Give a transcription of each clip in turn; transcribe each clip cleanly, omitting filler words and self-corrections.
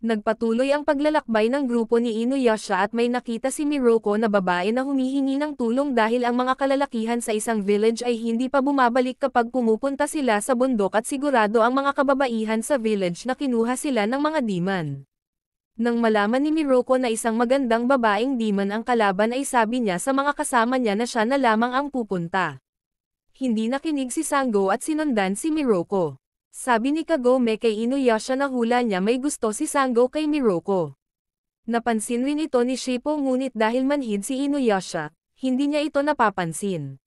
Nagpatuloy ang paglalakbay ng grupo ni Inuyasha at may nakita si Miroko na babae na humihingi ng tulong dahil ang mga kalalakihan sa isang village ay hindi pa bumabalik kapag pumupunta sila sa bundok at sigurado ang mga kababaihan sa village na kinuha sila ng mga demon. Nang malaman ni Miroko na isang magandang babaeng demon ang kalaban ay sabi niya sa mga kasama niya na siya na lamang ang pupunta. Hindi nakinig si Sango at sinundan si Miroko. Sabi ni Kagome kay Inuyasha na hula niya may gusto si Sango kay Miroko. Napansin rin ito ni Shippo ngunit dahil manhid si Inuyasha, hindi niya ito napapansin.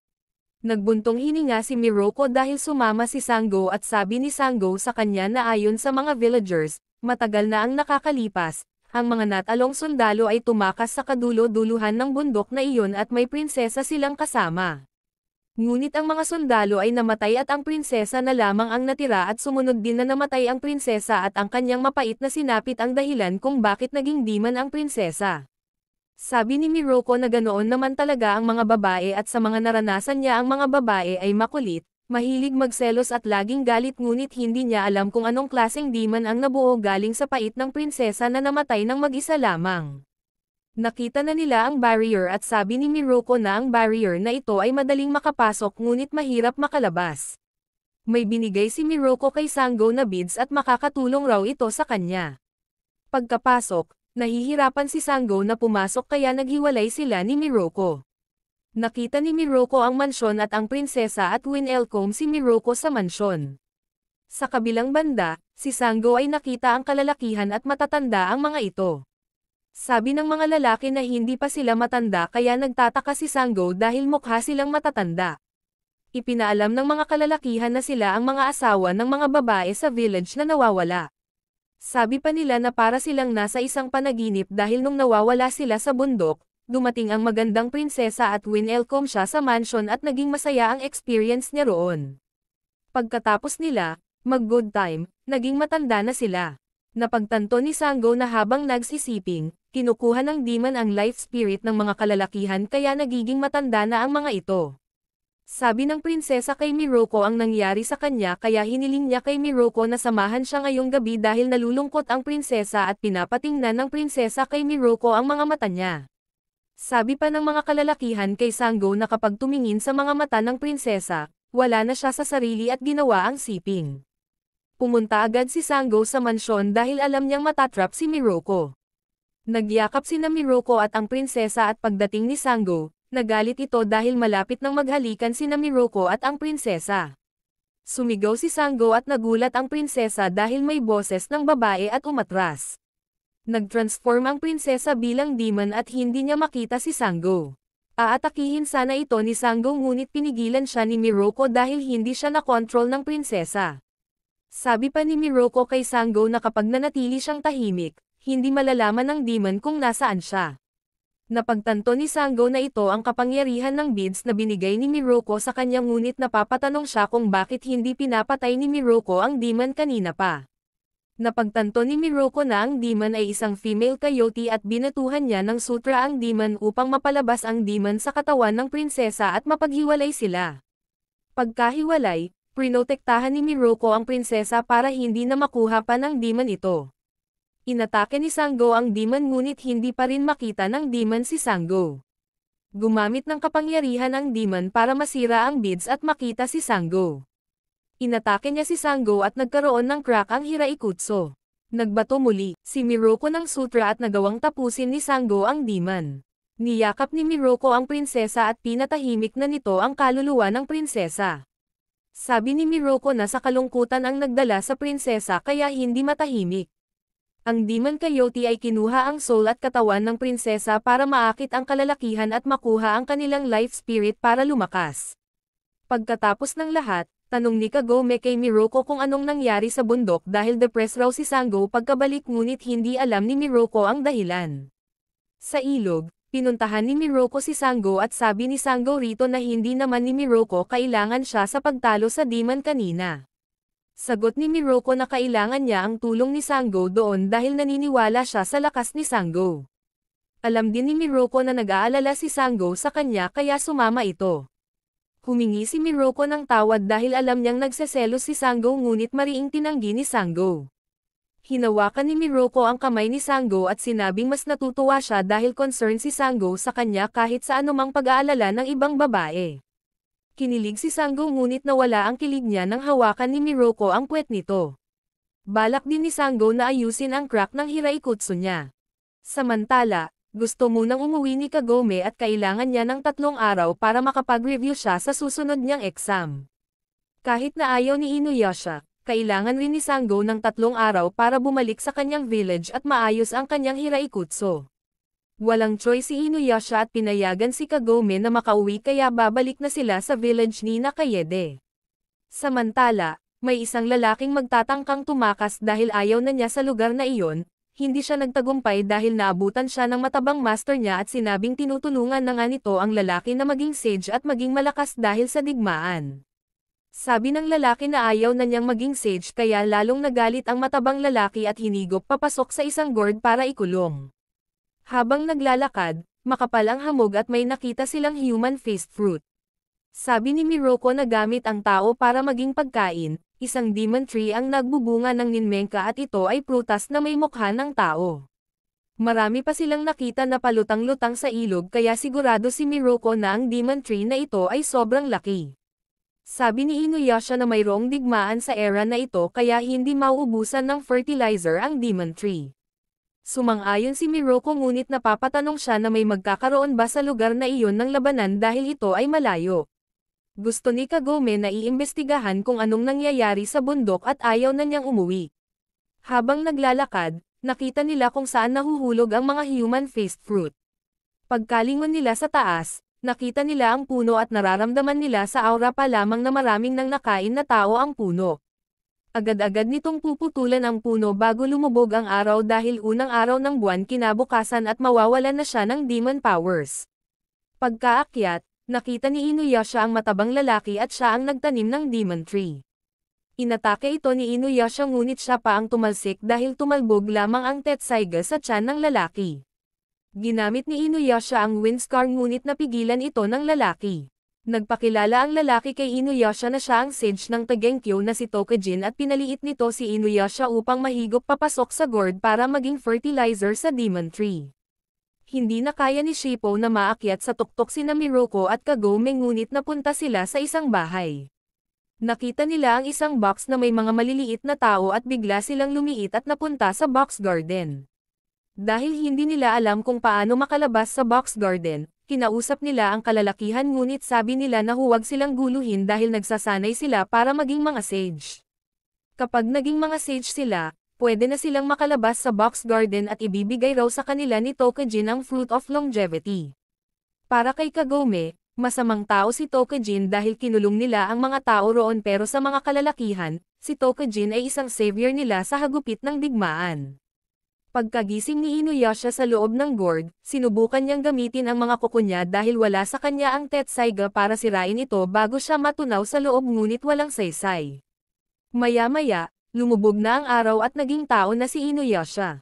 Nagbuntong hininga si Miroko dahil sumama si Sango at sabi ni Sango sa kanya na ayon sa mga villagers, matagal na ang nakakalipas, ang mga natalong sundalo ay tumakas sa kadulo-duluhan ng bundok na iyon at may prinsesa silang kasama. Ngunit ang mga sundalo ay namatay at ang prinsesa na lamang ang natira at sumunod din na namatay ang prinsesa at ang kanyang mapait na sinapit ang dahilan kung bakit naging demon ang prinsesa. Sabi ni Miroko na ganoon naman talaga ang mga babae at sa mga naranasan niya ang mga babae ay makulit, mahilig magselos at laging galit ngunit hindi niya alam kung anong klaseng demon ang nabuo galing sa pait ng prinsesa na namatay ng mag-isa lamang. Nakita na nila ang barrier at sabi ni Miroko na ang barrier na ito ay madaling makapasok ngunit mahirap makalabas. May binigay si Miroko kay Sango na beads at makakatulong raw ito sa kanya. Pagkapasok, nahihirapan si Sango na pumasok kaya naghiwalay sila ni Miroko. Nakita ni Miroko ang mansyon at ang prinsesa at winelcome si Miroko sa mansyon. Sa kabilang banda, si Sango ay nakita ang kalalakihan at matatanda ang mga ito. Sabi ng mga lalaki na hindi pa sila matanda kaya nagtataka si Sango dahil mukha silang matatanda. Ipinaalam ng mga kalalakihan na sila ang mga asawa ng mga babae sa village na nawawala. Sabi pa nila na para silang nasa isang panaginip dahil nung nawawala sila sa bundok, dumating ang magandang prinsesa at winelcome siya sa mansion at naging masaya ang experience niya roon. Pagkatapos nila, mag-good time, naging matanda na sila. Napagtanto ni Sango na habang nagsisiping, kinukuha ng demon ang life spirit ng mga kalalakihan kaya nagiging matanda na ang mga ito. Sabi ng prinsesa kay Miroko ang nangyari sa kanya kaya hiniling niya kay Miroko na samahan siya ngayong gabi dahil nalulungkot ang prinsesa at pinapatingnan ng prinsesa kay Miroko ang mga mata niya. Sabi pa ng mga kalalakihan kay Sango na kapag tumingin sa mga mata ng prinsesa, wala na siya sa sarili at ginawa ang siping. Pumunta agad si Sango sa mansyon dahil alam niyang matatrap si Miroko. Nagyakap sina Miroko at ang prinsesa at pagdating ni Sango, nagalit ito dahil malapit nang maghalikan sina Miroko at ang prinsesa. Sumigaw si Sango at nagulat ang prinsesa dahil may boses ng babae at umatras. Nagtransform ang prinsesa bilang demon at hindi niya makita si Sango. Aatakihin sana ito ni Sango ngunit pinigilan siya ni Miroko dahil hindi siya nakontrol ng prinsesa. Sabi pa ni Miroko kay Sango na kapag nanatili siyang tahimik, hindi malalaman ng demon kung nasaan siya. Napagtanto ni Sango na ito ang kapangyarihan ng beads na binigay ni Miroko sa kanya ngunit napapatanong siya kung bakit hindi pinapatay ni Miroko ang demon kanina pa. Napagtanto ni Miroko na ang demon ay isang female coyote at binatuhan niya ng sutra ang demon upang mapalabas ang demon sa katawan ng prinsesa at mapaghiwalay sila. Pagkahiwalay, prinotektahan ni Miroko ang prinsesa para hindi na makuha pa ng demon ito. Inatake ni Sango ang demon ngunit hindi pa rin makita ng demon si Sango. Gumamit ng kapangyarihan ang demon para masira ang beads at makita si Sango. Inatake niya si Sango at nagkaroon ng crack ang Hiraikutsu. Nagbato muli si Miroko ng sutra at nagawang tapusin ni Sango ang demon. Niyakap ni Miroko ang prinsesa at pinatahimik na nito ang kaluluwa ng prinsesa. Sabi ni Miroko na sa kalungkutan ang nagdala sa prinsesa kaya hindi matahimik. Ang demon coyote ay kinuha ang soul at katawan ng prinsesa para maakit ang kalalakihan at makuha ang kanilang life spirit para lumakas. Pagkatapos ng lahat, tanong ni Kagome kay Miroko kung anong nangyari sa bundok dahil depressed raw si Sango pagkabalik ngunit hindi alam ni Miroko ang dahilan. Sa ilog, pinuntahan ni Miroko si Sango at sabi ni Sango rito na hindi naman ni Miroko kailangan siya sa pagtalo sa demon kanina. Sagot ni Miroko na kailangan niya ang tulong ni Sango doon dahil naniniwala siya sa lakas ni Sango. Alam din ni Miroko na nag-aalala si Sango sa kanya kaya sumama ito. Humingi si Miroko ng tawad dahil alam niyang nagseselos si Sango ngunit mariing tinanggi ni Sango. Hinawakan ni Miroko ang kamay ni Sango at sinabing mas natutuwa siya dahil concerned si Sango sa kanya kahit sa anumang pag-aalala ng ibang babae. Kinilig si Sango ngunit nawala ang kilig niya nang hawakan ni Miroko ang puwet nito. Balak din ni Sango na ayusin ang crack ng hiraikutsu niya. Samantala, gusto munang umuwi ni Kagome at kailangan niya ng 3 araw para makapag-review siya sa susunod niyang exam. Kahit na ayaw ni Inuyasha, kailangan rin ni Sango ng 3 araw para bumalik sa kanyang village at maayos ang kanyang hiraikutsu. Walang choice si Inuyasha at pinayagan si Kagome na makauwi kaya babalik na sila sa village ni Nakayede. Samantala, may isang lalaking magtatangkang tumakas dahil ayaw na niya sa lugar na iyon, hindi siya nagtagumpay dahil naabutan siya ng matabang master niya at sinabing tinutulungan na nga nito ang lalaki na maging sage at maging malakas dahil sa digmaan. Sabi ng lalaki na ayaw na niyang maging sage kaya lalong nagalit ang matabang lalaki at hinigop papasok sa isang gourd para ikulong. Habang naglalakad, makapal ang hamog at may nakita silang human-faced fruit. Sabi ni Miroko na gamit ang tao para maging pagkain, isang demon tree ang nagbubunga ng ninmengka at ito ay prutas na may mukha ng tao. Marami pa silang nakita na palutang-lutang sa ilog kaya sigurado si Miroko na ang demon tree na ito ay sobrang laki. Sabi ni Inuyasha na mayroong digmaan sa era na ito kaya hindi mauubusan ng fertilizer ang demon tree. Sumang-ayon si Miroko ngunit napapatanong siya na may magkakaroon ba sa lugar na iyon ng labanan dahil ito ay malayo. Gusto ni Kagome na iimbestigahan kung anong nangyayari sa bundok at ayaw na niyang umuwi. Habang naglalakad, nakita nila kung saan nahuhulog ang mga human-faced fruit. Pagkalingon nila sa taas, nakita nila ang puno at nararamdaman nila sa aura pa lamang na maraming nang nakain na tao ang puno. Agad-agad nitong puputulan ang puno bago lumubog ang araw dahil unang araw ng buwan kinabukasan at mawawalan na siya ng demon powers. Pagkaakyat, nakita ni Inuyasha ang matabang lalaki at siya ang nagtanim ng demon tree. Inatake ito ni Inuyasha ngunit siya pa ang tumalsik dahil tumalbog lamang ang Tetsaiga sa tiyan ng lalaki. Ginamit ni Inuyasha ang wind scar ngunit napigilan ito ng lalaki. Nagpakilala ang lalaki kay Inuyasha na siya ang sage ng Tagenkyo na si Tokajin at pinaliit nito si Inuyasha upang mahigop papasok sa gourd para maging fertilizer sa demon tree. Hindi na kaya ni Shippo na maakyat sa tuktok sina Miroko at Kagome ngunit napunta sila sa isang bahay. Nakita nila ang isang box na may mga maliliit na tao at bigla silang lumiit at napunta sa box garden. Dahil hindi nila alam kung paano makalabas sa box garden, kinausap nila ang kalalakihan ngunit sabi nila na huwag silang guluhin dahil nagsasanay sila para maging mga sage. Kapag naging mga sage sila, pwede na silang makalabas sa box garden at ibibigay raw sa kanila ni Tokajin ang Fruit of Longevity. Para kay Kagome, masamang tao si Tokajin dahil kinulong nila ang mga tao roon pero sa mga kalalakihan, si Tokajin ay isang savior nila sa hagupit ng digmaan. Pagkagising ni Inuyasha sa loob ng gourd, sinubukan niyang gamitin ang mga kuko niya dahil wala sa kanya ang Tetsaiga para sirain ito bago siya matunaw sa loob ngunit walang saysay. Maya-maya, lumubog na ang araw at naging tao na si Inuyasha.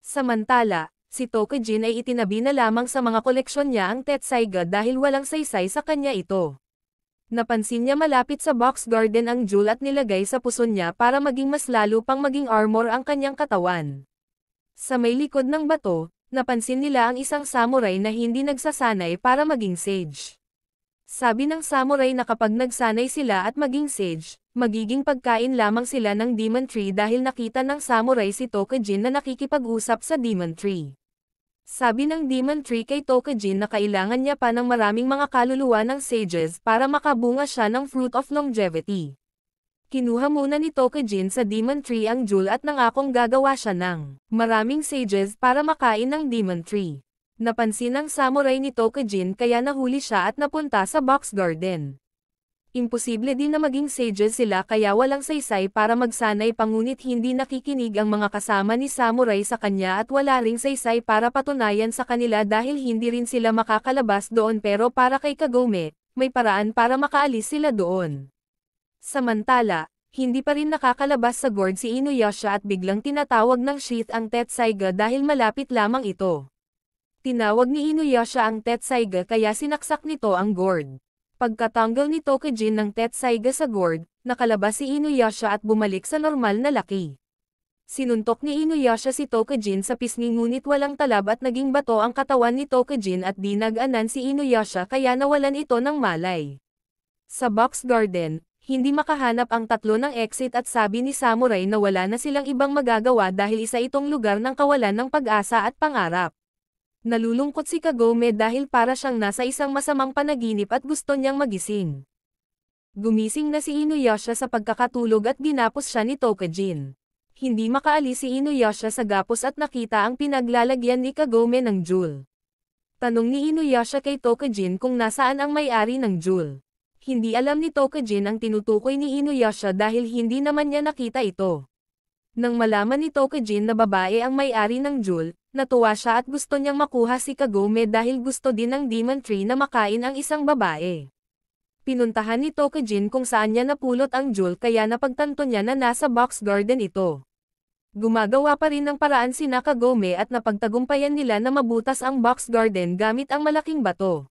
Samantala, si Tokajin ay itinabi na lamang sa mga koleksyon niya ang Tetsaiga dahil walang saysay sa kanya ito. Napansin niya malapit sa box garden ang jewel at nilagay sa puson niya para maging mas lalo pang maging armor ang kanyang katawan. Sa may likod ng bato, napansin nila ang isang samurai na hindi nagsasanay para maging sage. Sabi ng samurai na kapag nagsanay sila at maging sage, magiging pagkain lamang sila ng demon tree dahil nakita ng samurai si Tokajin na nakikipag-usap sa demon tree. Sabi ng demon tree kay Tokajin na kailangan niya pa ng maraming mga kaluluwa ng sages para makabunga siya ng Fruit of Longevity. Kinuha muna ni Tokajin sa demon tree ang jewel at nangakong gagawa siya ng maraming sages para makain ng demon tree. Napansin ng samurai ni Tokajin kaya nahuli siya at napunta sa box garden. Imposible din na maging sages sila kaya walang saysay para magsanay ngunit hindi nakikinig ang mga kasama ni samurai sa kanya at wala ring saysay para patunayan sa kanila dahil hindi rin sila makakalabas doon pero para kay Kagome, may paraan para makaalis sila doon. Samantala, hindi pa rin nakakalabas sa gourd si Inuyasha at biglang tinatawag ng sheath ang Tetsaiga dahil malapit lamang ito. Tinawag ni Inuyasha ang Tetsaiga kaya sinaksak nito ang gourd. Pagkatanggal ni Tokajin ng Tetsaiga sa gourd, nakalabas si Inuyasha at bumalik sa normal na laki. Sinuntok ni Inuyasha si Tokajin sa pisngi ngunit walang talab at naging bato ang katawan ni Tokajin at di nag-anan si Inuyasha kaya nawalan ito ng malay. Sa box garden, hindi makahanap ang tatlo ng exit at sabi ni Samurai na wala na silang ibang magagawa dahil isa itong lugar ng kawalan ng pag-asa at pangarap. Nalulungkot si Kagome dahil para siyang nasa isang masamang panaginip at gusto niyang magising. Gumising na si Inuyasha sa pagkakatulog at ginapos siya ni Tokajin. Hindi makaalis si Inuyasha sa gapos at nakita ang pinaglalagyan ni Kagome ng jewel. Tanong ni Inuyasha kay Tokajin kung nasaan ang may-ari ng jewel. Hindi alam ni Tokajin ang tinutukoy ni Inuyasha dahil hindi naman niya nakita ito. Nang malaman ni Tokajin na babae ang may-ari ng jewel, natuwa siya at gusto niyang makuha si Kagome dahil gusto din ng Demon Tree na makain ang isang babae. Pinuntahan ni Tokajin kung saan niya napulot ang jewel kaya napagtanto niya na nasa box garden ito. Gumagawa pa rin ng paraan si Kagome at napagtagumpayan nila na mabutas ang box garden gamit ang malaking bato.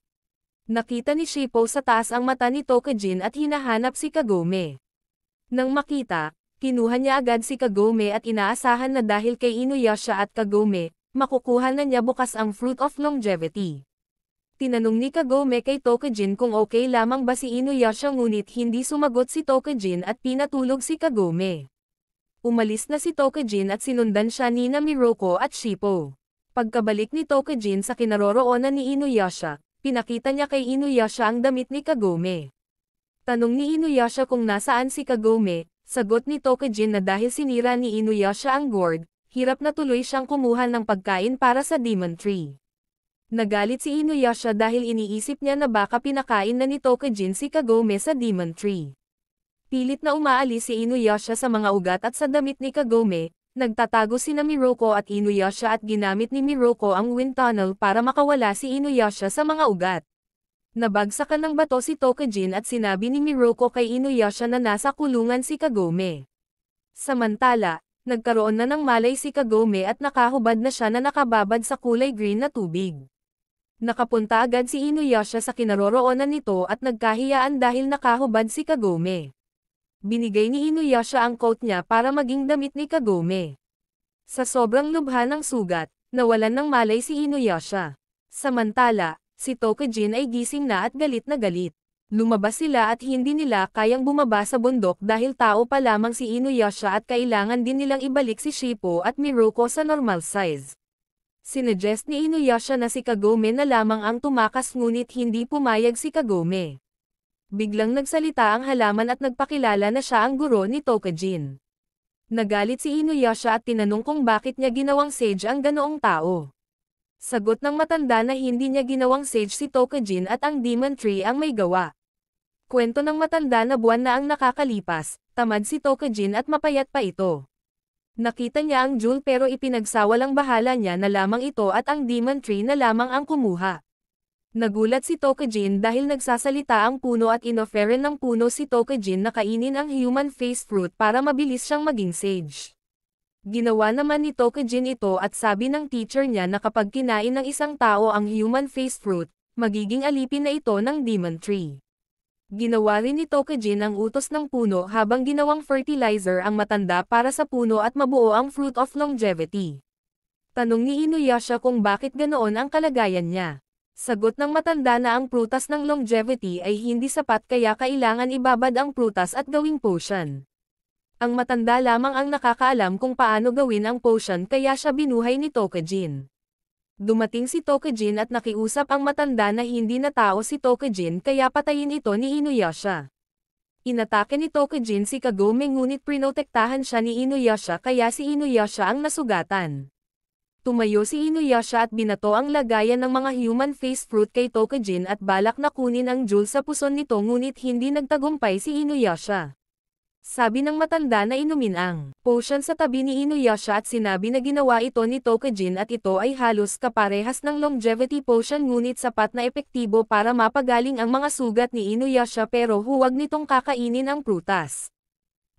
Nakita ni Shippo sa taas ang mata ni Tokajin at hinahanap si Kagome. Nang makita, kinuha niya agad si Kagome at inaasahan na dahil kay Inuyasha at Kagome, makukuha na niya bukas ang Fruit of Longevity. Tinanong ni Kagome kay Tokajin kung okay lamang ba si Inuyasha ngunit hindi sumagot si Tokajin at pinatulog si Kagome. Umalis na si Tokajin at sinundan siya ni Miroko at Shippo. Pagkabalik ni Tokajin sa kinaroroonan ni Inuyasha, pinakita niya kay Inuyasha ang damit ni Kagome. Tanong ni Inuyasha kung nasaan si Kagome, sagot ni Tokajin na dahil sinira ni Inuyasha ang gourd, hirap na tuloy siyang kumuha ng pagkain para sa Demon Tree. Nagalit si Inuyasha dahil iniisip niya na baka pinakain na ni Tokajin si Kagome sa Demon Tree. Pilit na umaalis si Inuyasha sa mga ugat at sa damit ni Kagome, nagtatago sina Miroko at Inuyasha at ginamit ni Miroko ang wind tunnel para makawala si Inuyasha sa mga ugat. Nabagsakan ng bato si Tokajin at sinabi ni Miroko kay Inuyasha na nasa kulungan si Kagome. Samantala, nagkaroon na ng malay si Kagome at nakahubad na siya na nakababad sa kulay green na tubig. Nakapunta agad si Inuyasha sa kinaroroonan nito at nagkahiyaan dahil nakahubad si Kagome. Binigay ni Inuyasha ang coat niya para maging damit ni Kagome. Sa sobrang lubha ng sugat, nawalan ng malay si Inuyasha. Samantala, si Tokajin ay gising na at galit na galit. Lumabas sila at hindi nila kayang bumaba sa bundok dahil tao pa lamang si Inuyasha at kailangan din nilang ibalik si Shippo at Miroko sa normal size. Sinuggest ni Inuyasha na si Kagome na lamang ang tumakas ngunit hindi pumayag si Kagome. Biglang nagsalita ang halaman at nagpakilala na siya ang guro ni Tokajin. Nagalit si Inuyasha at tinanong kung bakit niya ginawang sage ang ganoong tao. Sagot ng matanda na hindi niya ginawang sage si Tokajin at ang Demon Tree ang may gawa. Kwento ng matanda na buwan na ang nakakalipas, tamad si Tokajin at mapayat pa ito. Nakita niya ang jewel pero ipinagsawalang bahala niya na lamang ito at ang Demon Tree na lamang ang kumuha. Nagulat si Tokajin dahil nagsasalita ang puno at inofferan ng puno si Tokajin na kainin ang human face fruit para mabilis siyang maging sage. Ginawa naman ni Tokajin ito at sabi ng teacher niya na kapag kinain ng isang tao ang human face fruit, magiging alipin na ito ng Demon Tree. Ginawa rin ni Tokajin ang utos ng puno habang ginawang fertilizer ang matanda para sa puno at mabuo ang Fruit of Longevity. Tanong ni Inuyasha kung bakit ganoon ang kalagayan niya. Sagot ng matanda na ang prutas ng longevity ay hindi sapat kaya kailangan ibabad ang prutas at gawing potion. Ang matanda lamang ang nakakaalam kung paano gawin ang potion kaya siya binuhay ni Tokajin. Dumating si Tokajin at nakiusap ang matanda na hindi na tao si Tokajin kaya patayin ito ni Inuyasha. Inatake ni Tokajin si Kagome ngunit prinotektahan siya ni Inuyasha kaya si Inuyasha ang nasugatan. Tumayo si Inuyasha at binato ang lagayan ng mga human face fruit kay Tokajin at balak na kunin ang jewel sa puson nito ngunit hindi nagtagumpay si Inuyasha. Sabi ng matanda na inumin ang potion sa tabi ni Inuyasha at sinabi na ginawa ito ni Tokajin at ito ay halos kaparehas ng longevity potion ngunit sapat na epektibo para mapagaling ang mga sugat ni Inuyasha pero huwag nitong kakainin ang prutas.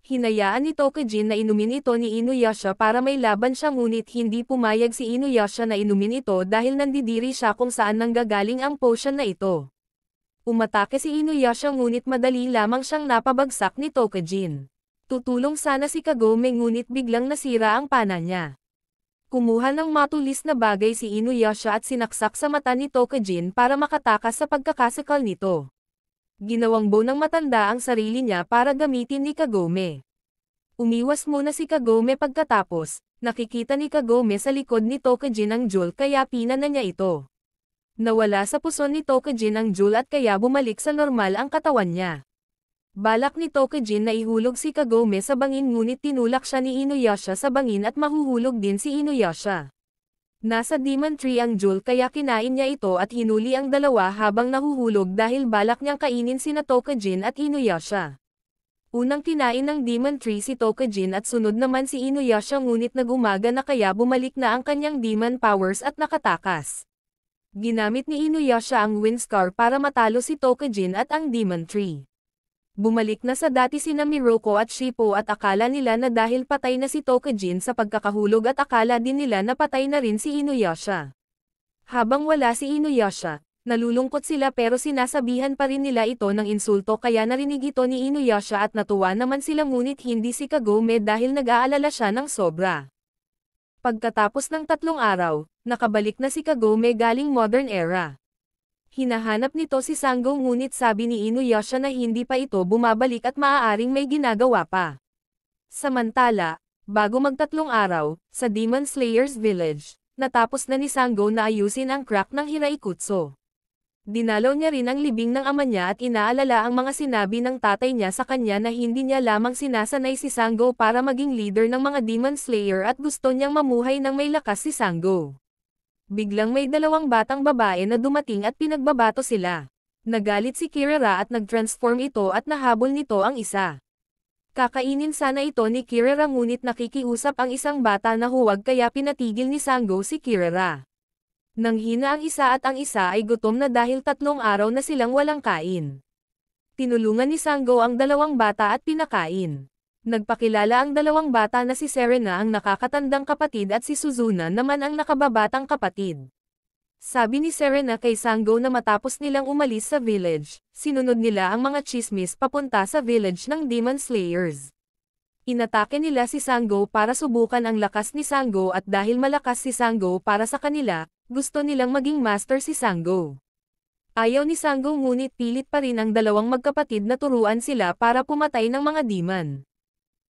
Hinayaan ni Tokajin na inumin ito ni Inuyasha para may laban siya ngunit hindi pumayag si Inuyasha na inumin ito dahil nandidiri siya kung saan nanggagaling ang potion na ito. Umatake si Inuyasha ngunit madali lamang siyang napabagsak ni Tokajin. Tutulong sana si Kagome ngunit biglang nasira ang pana niya. Kumuha ng matulis na bagay si Inuyasha at sinaksak sa mata ni Tokajin para makatakas sa pagkakasakal nito. Ginawang bow ng matanda ang sarili niya para gamitin ni Kagome. Umiwas muna si Kagome pagkatapos, nakikita ni Kagome sa likod ni Tokajin ang jewel kaya pinana niya ito. Nawala sa puson ni Tokajin ang jewel at kaya bumalik sa normal ang katawan niya. Balak ni Tokajin na ihulog si Kagome sa bangin ngunit tinulak siya ni Inuyasha sa bangin at mahuhulog din si Inuyasha. Nasa Demon Tree ang jewel kaya kinain niya ito at hinuli ang dalawa habang nahuhulog dahil balak niyang kainin sina Tokajin at Inuyasha. Unang kinain ng Demon Tree si Tokajin at sunod naman si Inuyasha ngunit nagumaga na kaya bumalik na ang kanyang demon powers at nakatakas. Ginamit ni Inuyasha ang Wind Scar para matalo si Tokajin at ang Demon Tree. Bumalik na sa dati sina Miruko at Shippo at akala nila na dahil patay na si Tokajin sa pagkakahulog at akala din nila na patay na rin si Inuyasha. Habang wala si Inuyasha, nalulungkot sila pero sinasabihan pa rin nila ito ng insulto kaya narinig ito ni Inuyasha at natuwa naman sila ngunit hindi si Kagome dahil nag-aalala siya ng sobra. Pagkatapos ng 3 araw, nakabalik na si Kagome galing Modern Era. Hinahanap nito si Sango ngunit sabi ni Inuyasha na hindi pa ito bumabalik at maaaring may ginagawa pa. Samantala, bago mag-3 araw, sa Demon Slayer's Village, natapos na ni Sango na ayusin ang crack ng Hiraikutsu. Dinalaw niya rin ang libing ng ama niya at inaalala ang mga sinabi ng tatay niya sa kanya na hindi niya lamang sinasanay si Sango para maging leader ng mga Demon Slayer at gusto niyang mamuhay ng may lakas si Sango. Biglang may 2 batang babae na dumating at pinagbabato sila. Nagalit si Kirara at nag-transform ito at nahabol nito ang isa. Kakainin sana ito ni Kirara ngunit nakikiusap ang isang bata na huwag kaya pinatigil ni Sango si Kirara. Nanghina ang isa at ang isa ay gutom na dahil 3 araw na silang walang kain. Tinulungan ni Sango ang 2 bata at pinakain. Nagpakilala ang 2 bata na si Serena ang nakakatandang kapatid at si Suzuna naman ang nakababatang kapatid. Sabi ni Serena kay Sango na matapos nilang umalis sa village, sinunod nila ang mga chismis papunta sa village ng Demon Slayers. Inatake nila si Sango para subukan ang lakas ni Sango at dahil malakas si Sango para sa kanila, gusto nilang maging master si Sango. Ayaw ni Sango ngunit pilit pa rin ang 2 magkapatid na turuan sila para pumatay ng mga demon.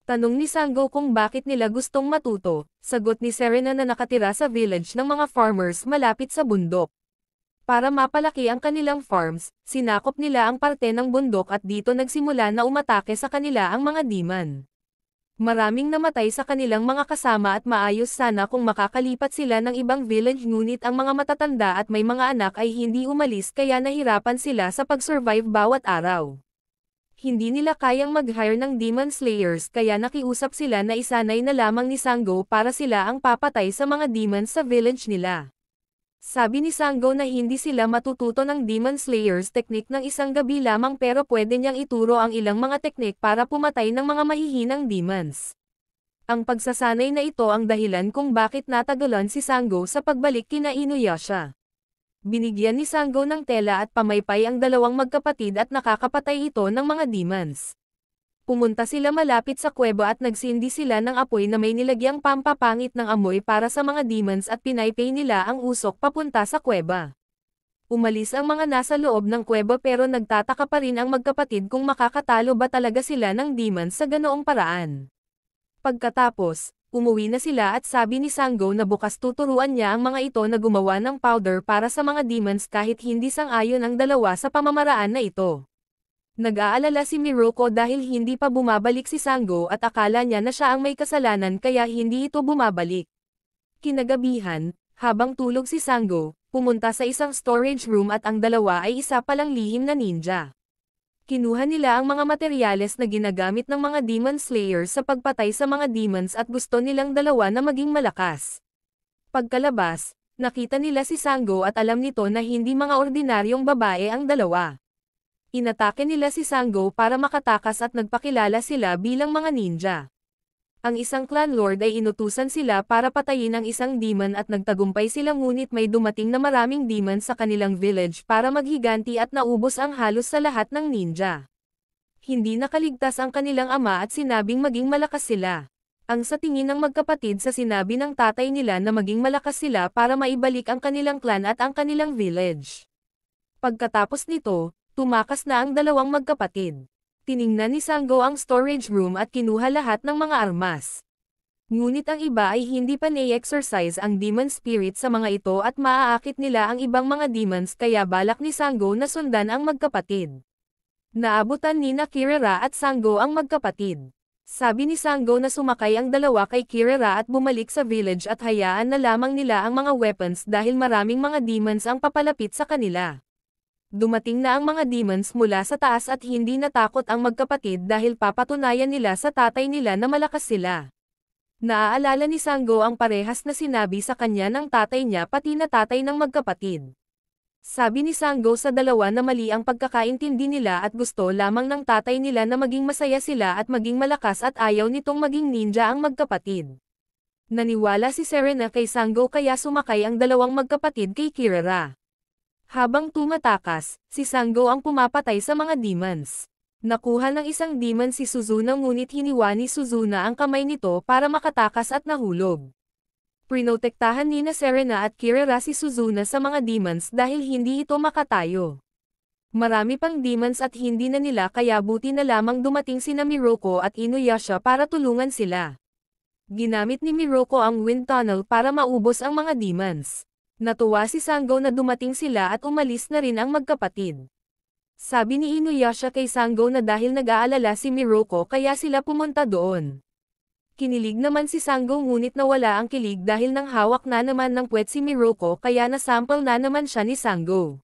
Tanong ni Sango kung bakit nila gustong matuto, sagot ni Serena na nakatira sa village ng mga farmers malapit sa bundok. Para mapalaki ang kanilang farms, sinakop nila ang parte ng bundok at dito nagsimula na umatake sa kanila ang mga demon. Maraming namatay sa kanilang mga kasama at maayos sana kung makakalipat sila ng ibang village ngunit ang mga matatanda at may mga anak ay hindi umalis kaya nahirapan sila sa pag-survive bawat araw. Hindi nila kayang mag-hire ng Demon Slayers kaya nakiusap sila na isanay na lamang ni Sango para sila ang papatay sa mga demons sa village nila. Sabi ni Sango na hindi sila matututo ng Demon Slayers technique ng isang gabi lamang pero pwede niyang ituro ang ilang mga technique para pumatay ng mga mahihinang demons. Ang pagsasanay na ito ang dahilan kung bakit natagalan si Sango sa pagbalik kina Inuyasha. Binigyan ni Sango ng tela at pamaypay ang 2 magkapatid at nakakapatay ito ng mga demons. Pumunta sila malapit sa kuweba at nagsindi sila ng apoy na may nilagyang pampapangit ng amoy para sa mga demons at pinaypay nila ang usok papunta sa kuweba. Umalis ang mga nasa loob ng kuweba pero nagtataka pa rin ang magkapatid kung makakatalo ba talaga sila ng demons sa ganoong paraan. Pagkatapos, umuwi na sila at sabi ni Sango na bukas tuturuan niya ang mga ito na gumawa ng powder para sa mga demons kahit hindi sang-ayon ang 2 sa pamamaraan na ito. Nag-aalala si Miruko dahil hindi pa bumabalik si Sango at akala niya na siya ang may kasalanan kaya hindi ito bumabalik. Kinagabihan, habang tulog si Sango, pumunta sa isang storage room at ang 2 ay isa palang lihim na ninja. Kinuha nila ang mga materyales na ginagamit ng mga Demon Slayers sa pagpatay sa mga demons at gusto nilang 2 na maging malakas. Pagkalabas, nakita nila si Sango at alam nito na hindi mga ordinaryong babae ang 2. Inatake nila si Sango para makatakas at nagpakilala sila bilang mga ninja. Ang isang clan lord ay inutusan sila para patayin ang isang demon at nagtagumpay sila ngunit may dumating na maraming demon sa kanilang village para maghiganti at naubos ang halos sa lahat ng ninja. hindi nakaligtas ang kanilang ama at sinabing maging malakas sila. Ang sa tingin ng magkapatid sa sinabi ng tatay nila na maging malakas sila para maibalik ang kanilang clan at ang kanilang village. Pagkatapos nito, tumakas na ang dalawang magkapatid. Tiningnan ni Sanggo ang storage room at kinuha lahat ng mga armas. Ngunit ang iba ay hindi pa na-exercise ang demon spirit sa mga ito at maaakit nila ang ibang mga demons kaya balak ni Sanggo na sundan ang magkapatid. Naabutan ni Kirara at Sanggo ang magkapatid. Sabi ni Sanggo na sumakay ang dalawa kay Kirara at bumalik sa village at hayaan na lamang nila ang mga weapons dahil maraming mga demons ang papalapit sa kanila. Dumating na ang mga demons mula sa taas at hindi natakot ang magkapatid dahil papatunayan nila sa tatay nila na malakas sila. Naaalala ni Sanggo ang parehas na sinabi sa kanya ng tatay niya pati na tatay ng magkapatid. Sabi ni Sanggo sa dalawa na mali ang pagkakaintindi nila at gusto lamang ng tatay nila na maging masaya sila at maging malakas at ayaw nitong maging ninja ang magkapatid. Naniwala si Serena kay Sanggo kaya sumakay ang dalawang magkapatid kay Kirara. Habang tumatakas, si Sanggo ang pumapatay sa mga demons. Nakuha ng isang demon si Suzuna ngunit hiniwa ni Suzuna ang kamay nito para makatakas at nahulog. Prinotektahan ni Serena at Kirara si Suzuna sa mga demons dahil hindi ito makatayo. Marami pang demons at hindi na nila kaya buti na lamang dumating sina Miroku at Inuyasha para tulungan sila. Ginamit ni Miroku ang wind tunnel para maubos ang mga demons. Natuwa si Sanggo na dumating sila at umalis na rin ang magkapatid. Sabi ni Inuyasha kay Sanggo na dahil nag-aalala si Miroku kaya sila pumunta doon. Kinilig naman si Sanggo ngunit nawala ang kilig dahil nang hawak na naman ng puwet si Miroku kaya nasample na naman siya ni Sanggo.